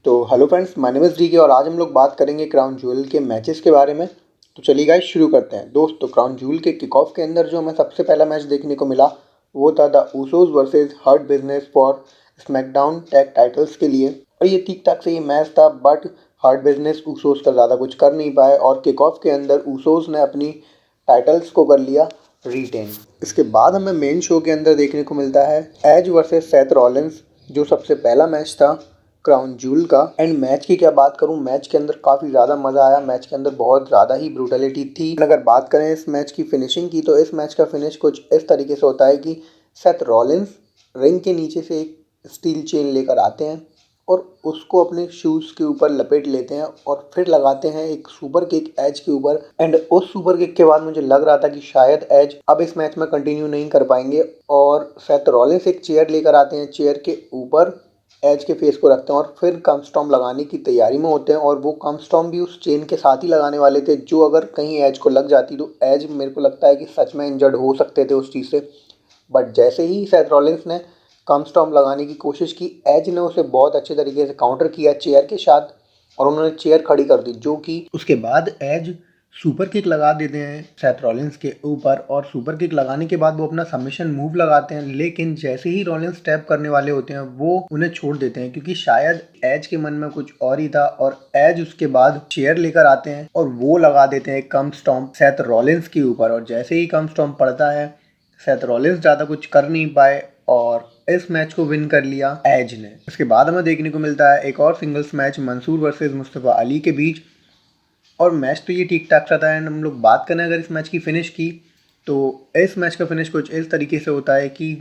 तो hello friends, my name is DK और आज हम लोग बात करेंगे क्राउन ज्वेल के मैचेस के बारे में। तो चलिए गाइस शुरू करते हैं। दोस्तों, क्राउन ज्वेल के किक ऑफ के अंदर जो हमें सबसे पहला मैच देखने को मिला वो था the Usos versus Hurt Business for SmackDown tag titles के लिए। और ये ठीक ठाक से ये मैच था, बट हर्ट बिजनेस उसोस का ज़्यादा कुछ कर नहीं पाए और किक ऑफ के अंदर उसोस ने अपनी टाइटल्स को कर लिया रिटेन। इसके बाद हमें मेन शो के अंदर देखने को मिलता है एज वर्सेस सेथ रॉलिंस, जो सबसे पहला मैच था क्राउन ज्वेल का। एंड मैच की क्या बात करूं, मैच के अंदर काफ़ी ज़्यादा मज़ा आया। मैच के अंदर बहुत ज़्यादा ही ब्रूटलिटी थी। अगर बात करें इस मैच की फिनिशिंग की, तो इस मैच का फिनिश कुछ इस तरीके से होता है कि सेथ रॉलिंस रिंग के नीचे से एक स्टील चेन लेकर आते हैं और उसको अपने शूज़ के ऊपर लपेट लेते हैं और फिर लगाते हैं एक सुपर किक एज के ऊपर। एंड उस सुपर किक के बाद मुझे लग रहा था कि शायद एज अब इस मैच में कंटिन्यू नहीं कर पाएंगे और सेथ रॉलिंस एक चेयर लेकर आते हैं। चेयर के ऊपर एज के फेस को रखते हैं और फिर कम स्टॉम्प लगाने की तैयारी में होते हैं। और वो कम स्टॉम्प भी उस चेन के साथ ही लगाने वाले थे, जो अगर कहीं एज को लग जाती तो एज मेरे को लगता है कि सच में इंजर्ड हो सकते थे उस चीज़ से। बट जैसे ही सेथ रॉलिंस ने कम स्टॉम्प लगाने की कोशिश की, एज ने उसे बहुत अच्छे तरीके से काउंटर किया चेयर के साथ और उन्होंने चेयर खड़ी कर दी, जो कि उसके बाद एज सुपर किक लगा देते हैं सेथ रॉलिंस के ऊपर। और सुपर किक लगाने के बाद वो अपना सबमिशन मूव लगाते हैं, लेकिन जैसे ही रॉलिंस टैप करने वाले होते हैं वो उन्हें छोड़ देते हैं, क्योंकि शायद एज के मन में कुछ और ही था। और एज उसके बाद चेयर लेकर आते हैं और वो लगा देते हैं कम स्टॉम्प सेथ रॉलिंस के ऊपर। और जैसे ही कम स्टॉम्प पड़ता है, सेथ रॉलिंस ज़्यादा कुछ कर नहीं पाए और इस मैच को विन कर लिया एज ने। इसके बाद हमें देखने को मिलता है एक और singles match Mansoor versus Mustafa Ali के बीच। और मैच तो ये ठीक ठाक सा था। एंड हम लोग बात करें अगर इस मैच की फिनिश की, तो इस मैच का फिनिश कुछ इस तरीके से होता है कि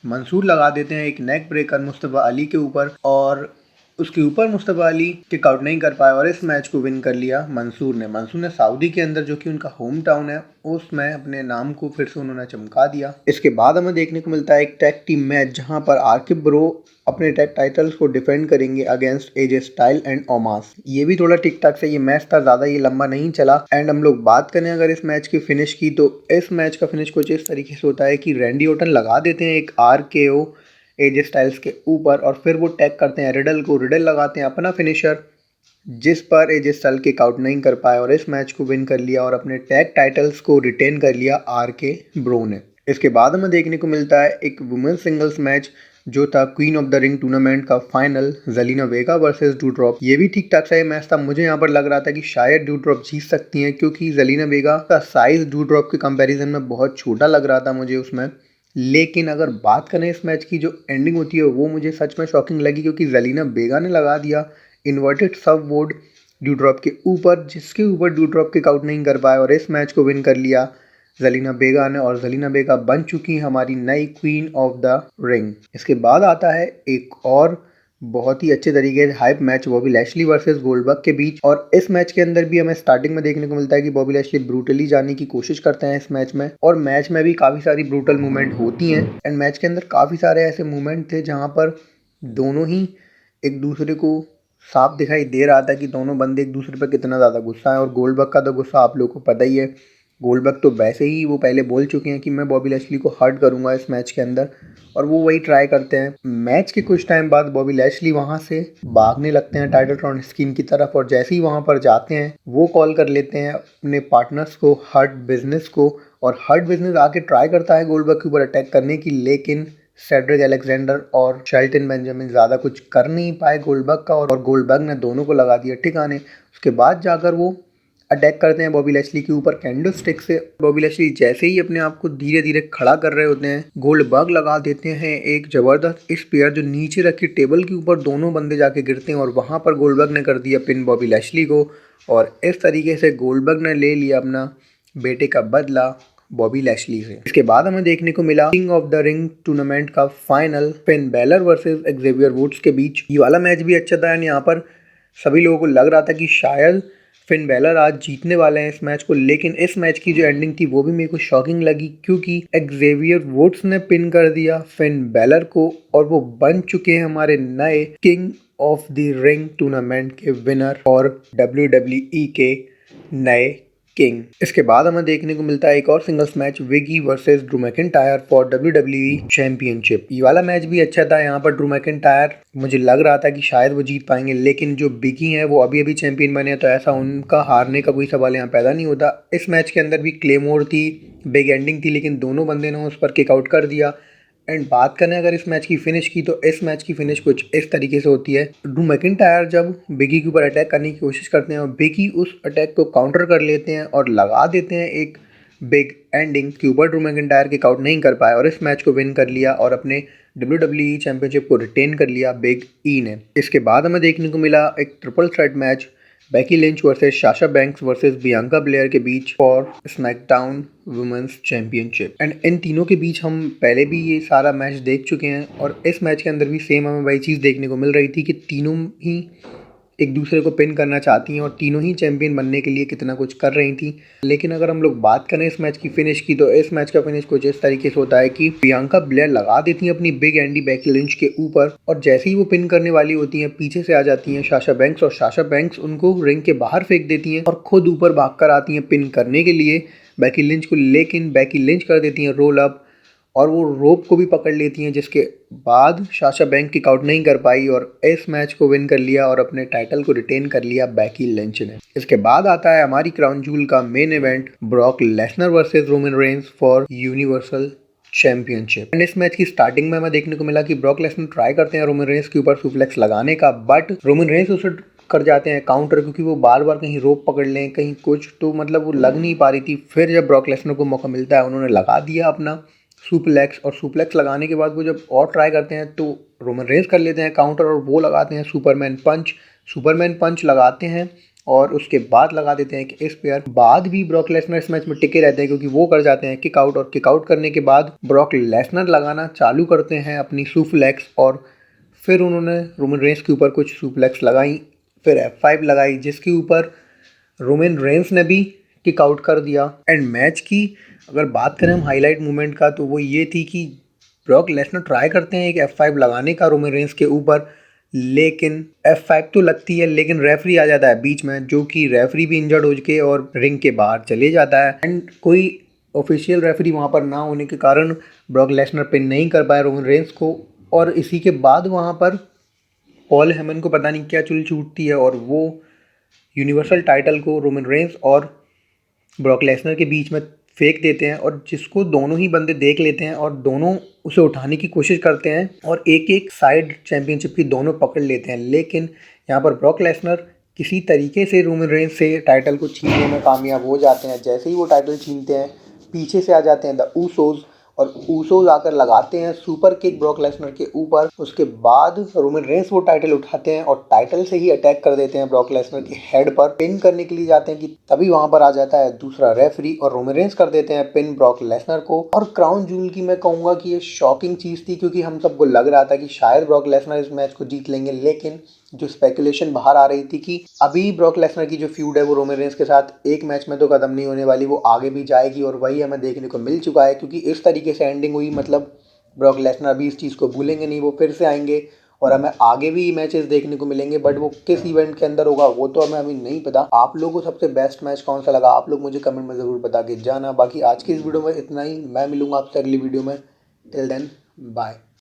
मंसूर लगा देते हैं एक नेक ब्रेकर मुस्तफ़ा अली के ऊपर और उसके ऊपर मुस्तफ़ा अली किक आउट नहीं कर पाए और इस मैच को विन कर लिया मंसूर ने। मंसूर ने सऊदी के अंदर, जो कि उनका होम टाउन है, उसमें अपने नाम को फिर से उन्होंने चमका दिया। इसके बाद हमें देखने को मिलता है एक टैग टीम मैच, जहां पर आरके ब्रो अपने टैग टाइटल्स को डिफेंड करेंगे अगेंस्ट एजे स्टाइल एंड ओमास। ये भी थोड़ा ठीक ठाक से ये मैच था, ज़्यादा ये लंबा नहीं चला। एंड हम लोग बात करें अगर इस मैच की फिनिश की, तो इस मैच का फिनिश कुछ इस तरीके से होता है कि रैंडी ऑर्टन लगा देते हैं एक RKO एजे स्टाइल्स के ऊपर और फिर वो टैग करते हैं रिडल को। रिडल लगाते हैं अपना फिनिशर, जिस पर एजे स्टाइल किक आउट नहीं कर पाए और इस मैच को विन कर लिया और अपने टैग टाइटल्स को रिटेन कर लिया आरके ब्रो ने। इसके बाद हमें देखने को मिलता है एक वुमेन्स सिंगल्स मैच, जो था queen of the ring tournament का फाइनल, ज़ेलिना वेगा वर्सेस डूड्रॉप। ये भी ठीक ठाक सा ये मैच था। मुझे यहाँ पर लग रहा था कि शायद डूड्रॉप जीत सकती हैं, क्योंकि ज़ेलिना वेगा का साइज डूड्रॉप के कंपैरिजन में बहुत छोटा लग रहा था मुझे उसमें। लेकिन अगर बात करें इस मैच की, जो एंडिंग होती है वो मुझे सच में शॉकिंग लगी, क्योंकि ज़ेलिना वेगा ने लगा दिया इन्वर्टेड सब बोर्ड ड्यूड्रॉप के ऊपर, जिसके ऊपर ड्यूड्रॉप किक आउट नहीं कर पाए और इस मैच को विन कर लिया ज़ेलिना वेगा ने। और ज़ेलिना वेगा बन चुकी है हमारी नई क्वीन ऑफ द रिंग। इसके बाद आता है एक और बहुत ही अच्छे तरीके से hype match, Bobby Lashley versus Goldberg के बीच। और इस मैच के अंदर भी हमें स्टार्टिंग में देखने को मिलता है कि बॉबी लैशली ब्रूटली जाने की कोशिश करते हैं इस मैच में, और मैच में भी काफ़ी सारी ब्रूटल मूवमेंट होती हैं। एंड मैच के अंदर काफ़ी सारे ऐसे मूवमेंट थे जहाँ पर दोनों ही एक दूसरे को साफ दिखाई दे रहा था कि दोनों बंदे एक दूसरे पर कितना ज़्यादा गुस्सा है। और गोल्डबर्ग का तो गुस्सा आप लोगों को पता ही है। गोल्डबर्ग तो वैसे ही वो पहले बोल चुके हैं कि मैं बॉबी लैशली को हर्ट करूंगा इस मैच के अंदर, और वो वही ट्राई करते हैं। मैच के कुछ टाइम बाद बॉबी लैशली वहां से भागने लगते हैं टाइटलट्रॉन स्क्रीन की तरफ, और जैसे ही वहां पर जाते हैं वो कॉल कर लेते हैं अपने पार्टनर्स को, हर्ट बिजनेस को। और हर्ट बिजनेस आके ट्राई करता है गोल्डबर्ग के ऊपर अटैक करने की, लेकिन सेड्रिक अलेक्जेंडर और शेल्टन बेंजामिन ज़्यादा कुछ कर नहीं पाए गोल्डबर्ग का, और गोल्डबर्ग ने दोनों को लगा दिया ठिकाने। उसके बाद जाकर वो अटैक करते हैं बॉबी लैशली के ऊपर कैंडल स्टिक से। बॉबी लैशली जैसे ही अपने आप को धीरे धीरे खड़ा कर रहे होते हैं, गोल्डबर्ग लगा देते हैं एक जबरदस्त स्पीयर, जो नीचे रखी टेबल के ऊपर दोनों बंदे जाके गिरते हैं और वहां पर गोल्डबर्ग ने कर दिया पिन बॉबी लैशली को। और इस तरीके से गोल्डबर्ग ने ले लिया अपना बेटे का बदला बॉबी लैशली से। इसके बाद हमें देखने को मिला king of the ring tournament का final, Finn Balor versus Xavier Woods के बीच। ये वाला मैच भी अच्छा था। यहाँ पर सभी लोगों को लग रहा था कि शायद फिन बैलर आज जीतने वाले हैं इस मैच को, लेकिन इस मैच की जो एंडिंग थी वो भी मेरे को शॉकिंग लगी, क्योंकि एक्जेवियर वुड्स ने पिन कर दिया फिन बैलर को और वो बन चुके हैं हमारे नए king of the ring tournament के विनर और WWE के नए किंग। इसके बाद हमें देखने को मिलता है एक और singles match, Big E versus Drew McIntyre for WWE championship. ये वाला मैच भी अच्छा था। यहाँ पर ड्रू मैकिंटायर मुझे लग रहा था कि शायद वो जीत पाएंगे, लेकिन जो बिगी हैं वो अभी अभी चैंपियन बने हैं, तो ऐसा उनका हारने का कोई सवाल यहाँ पैदा नहीं होता। इस मैच के अंदर भी क्लेमोर थी, बिग एंडिंग थी, लेकिन दोनों बंदे ने उस पर किक आउट कर दिया। एंड बात करें अगर इस मैच की फिनिश की, तो इस मैच की फिनिश कुछ इस तरीके से होती है। ड्रू मैकिंटायर जब बिगी के ऊपर अटैक करने की कोशिश करते हैं और बिगी उस अटैक को काउंटर कर लेते हैं और लगा देते हैं एक बिग एंडिंग के ऊपर, ड्रू मैकिंटायर किक आउट नहीं कर पाए और इस मैच को विन कर लिया और अपने WWE चैंपियनशिप को रिटेन कर लिया बिग ई ने। इसके बाद हमें देखने को मिला एक triple threat match, Becky Lynch versus Sasha Banks versus Bianca Belair के बीच for SmackDown women's championship. And इन तीनों के बीच हम पहले भी ये सारा मैच देख चुके हैं और इस मैच के अंदर भी सेम हमें वही चीज़ देखने को मिल रही थी कि तीनों ही एक दूसरे को पिन करना चाहती हैं और तीनों ही चैंपियन बनने के लिए कितना कुछ कर रही थी। लेकिन अगर हम लोग बात करें इस मैच की फिनिश की, तो इस मैच का फिनिश कुछ इस तरीके से होता है कि बियांका ब्लेयर लगा देती हैं अपनी बिग एंडी बेकी लिंच के ऊपर और जैसे ही वो पिन करने वाली होती हैं, पीछे से आ जाती हैं साशा बैंक्स और साशा बैंक्स उनको रिंग के बाहर फेंक देती हैं और खुद ऊपर भागकर आती हैं पिन करने के लिए बेकी लिंच को, लेकिन बेकी लिंच कर देती हैं रोल अप और वो रोप को भी पकड़ लेती हैं, जिसके बाद साशा बैंक किक आउट नहीं कर पाई और इस मैच को विन कर लिया और अपने टाइटल को रिटेन कर लिया बेकी लिंच ने। इसके बाद आता है हमारी क्राउन जूल का main event, Brock Lesnar versus Roman Reigns for universal championship. And इस मैच की स्टार्टिंग में हमें देखने को मिला कि ब्रॉक लेसनर ट्राई करते हैं रोमन रेंस के ऊपर सुप्लेक्स लगाने का, बट रोमन रेंस उसे कर जाते हैं काउंटर, क्योंकि वो बार बार कहीं रोप पकड़ लें कहीं कुछ, तो मतलब वो लग नहीं पा रही थी। फिर जब ब्रॉक लेसनर को मौका मिलता है उन्होंने लगा दिया अपना सुप्लेक्स और सुप्लेक्स लगाने के बाद वो जब और ट्राई करते हैं तो रोमन रेंस कर लेते हैं काउंटर और वो लगाते हैं सुपरमैन पंच लगाते हैं और उसके बाद लगा देते हैं कि इस पेयर बाद भी ब्रॉक लेसनर इस मैच में टिके रहते हैं, क्योंकि वो कर जाते हैं किक आउट और किक आउट करने के बाद ब्रॉक लेसनर लगाना चालू करते हैं अपनी सुप्लेक्स और फिर उन्होंने रोमन रेंस के ऊपर कुछ सुप्लेक्स लगाई, फिर F5 लगाई जिसके ऊपर रोमन रेंस ने भी किक आउट कर दिया। एंड मैच की अगर बात करें हम हाईलाइट मूवमेंट का, तो वो ये थी कि ब्रॉक लेसनर ट्राई करते हैं एक F5 लगाने का रोमन रेंस के ऊपर, लेकिन F5 तो लगती है लेकिन रेफरी आ जाता है बीच में, जो कि रेफरी भी इंजर्ड हो चुके और रिंग के बाहर चले जाता है। एंड कोई ऑफिशियल रेफरी वहाँ पर ना होने के कारण ब्रॉक लेसनर पिन नहीं कर पाए रोमन रेंस को और इसी के बाद वहाँ पर पॉल हेमन को पता नहीं क्या चुल छूटती है और वो यूनिवर्सल टाइटल को रोमन रेंस और ब्रॉक लेसनर के बीच में फेंक देते हैं और जिसको दोनों ही बंदे देख लेते हैं और दोनों उसे उठाने की कोशिश करते हैं और एक एक साइड चैंपियनशिप की दोनों पकड़ लेते हैं, लेकिन यहाँ पर ब्रॉक लेसनर किसी तरीके से रोमन रेंस से टाइटल को छीनने में कामयाब हो जाते हैं। जैसे ही वो टाइटल छीनते हैं पीछे से आ जाते हैं द ऊसोज और ऊसोज आकर लगाते हैं सुपर किक ब्रॉक लेसनर के ऊपर। उसके बाद रोमन रेंस वो टाइटल उठाते हैं और टाइटल से ही अटैक कर देते हैं ब्रॉक लेसनर के हेड पर, पिन करने के लिए जाते हैं कि तभी वहां पर आ जाता है दूसरा रेफरी और रोमन रेंस कर देते हैं पिन ब्रॉक लेसनर को। और क्राउन जूल की मैं कहूंगा कि ये शॉकिंग चीज थी, क्योंकि हम सबको लग रहा था कि शायद ब्रॉक लेसनर इस मैच को जीत लेंगे, लेकिन जो स्पेकुलेशन बाहर आ रही थी कि अभी ब्रॉक लेसनर की जो फ्यूड है वो रोमन रेंस के साथ एक मैच में तो खत्म नहीं होने वाली, वो आगे भी जाएगी और वही हमें देखने को मिल चुका है, क्योंकि इस तरीके से एंडिंग हुई मतलब ब्रॉक लेसनर अभी इस चीज़ को भूलेंगे नहीं, वो फिर से आएंगे और हमें आगे भी मैचेस देखने को मिलेंगे, बट वो किस इवेंट के अंदर होगा वो तो हमें अभी नहीं पता। आप लोगों को सबसे बेस्ट मैच कौन सा लगा आप लोग मुझे कमेंट में ज़रूर बता के जाना। बाकी आज की इस वीडियो में इतना ही, मैं मिलूंगा आपसे अगली वीडियो में। Till then bye.